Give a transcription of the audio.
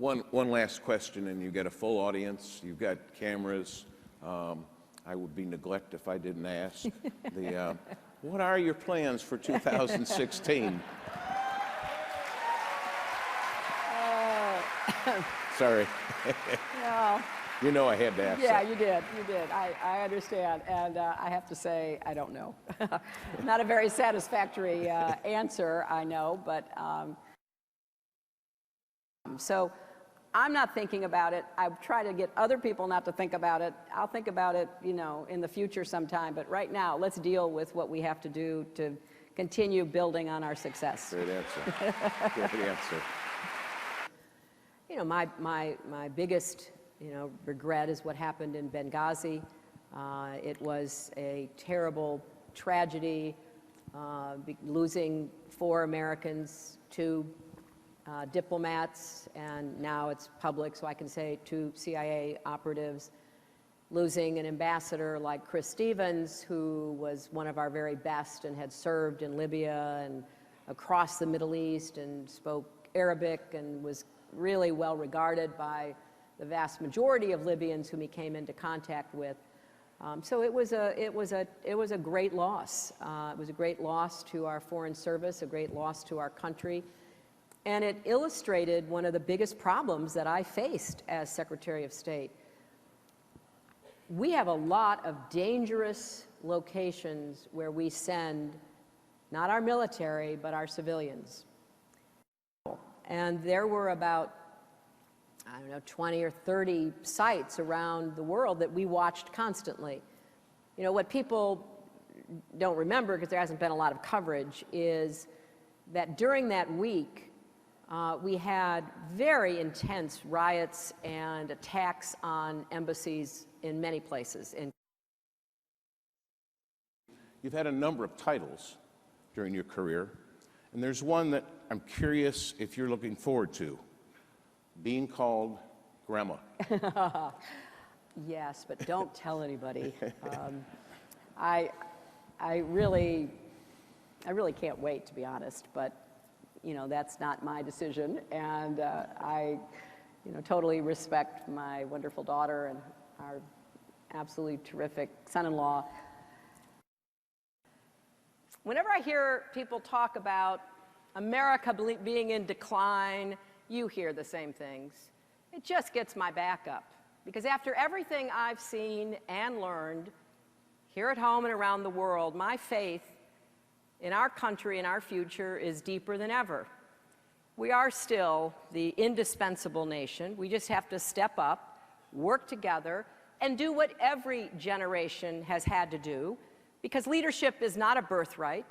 One last question, and you get a full audience. You've got cameras. I would be neglect if I didn't ask. What are your plans for 2016? Sorry. No. You know I had to ask. Yeah, that. you did. You did. I understand. And I have to say, I don't know. Not a very satisfactory answer, I know. But so I'm not thinking about it. I try to get other people not to think about it. I'll think about it, you know, in the future sometime. But right now, let's deal with what we have to do to continue building on our success. Great answer. Great answer. You know, my biggest, you know, regret is what happened in Benghazi. It was a terrible tragedy, losing 4 Americans, 2 diplomats, and now it's public, so I can say 2 CIA operatives, losing an ambassador like Chris Stevens, who was one of our very best and had served in Libya and across the Middle East and spoke Arabic and was really well regarded by the vast majority of Libyans whom he came into contact with. So it was a great loss. It was a great loss to our foreign service, a great loss to our country, and it illustrated one of the biggest problems that I faced as Secretary of State. We have a lot of dangerous locations where we send not our military, but our civilians. And there were about, I don't know, 20 or 30 sites around the world that we watched constantly. You know, what people don't remember, because there hasn't been a lot of coverage, is that during that week, we had very intense riots and attacks on embassies in many places. You've had a number of titles during your career, and there's one that I'm curious if you're looking forward to, being called Grandma. Yes, but don't tell anybody. I really can't wait, to be honest, but you know, that's not my decision, and I totally respect my wonderful daughter and our absolutely terrific son-in-law. Whenever I hear people talk about America being in decline, you hear the same things. It just gets my back up, because after everything I've seen and learned here at home and around the world, my faith in our country and our future is deeper than ever. We are still the indispensable nation. We just have to step up, work together, and do what every generation has had to do, because leadership is not a birthright.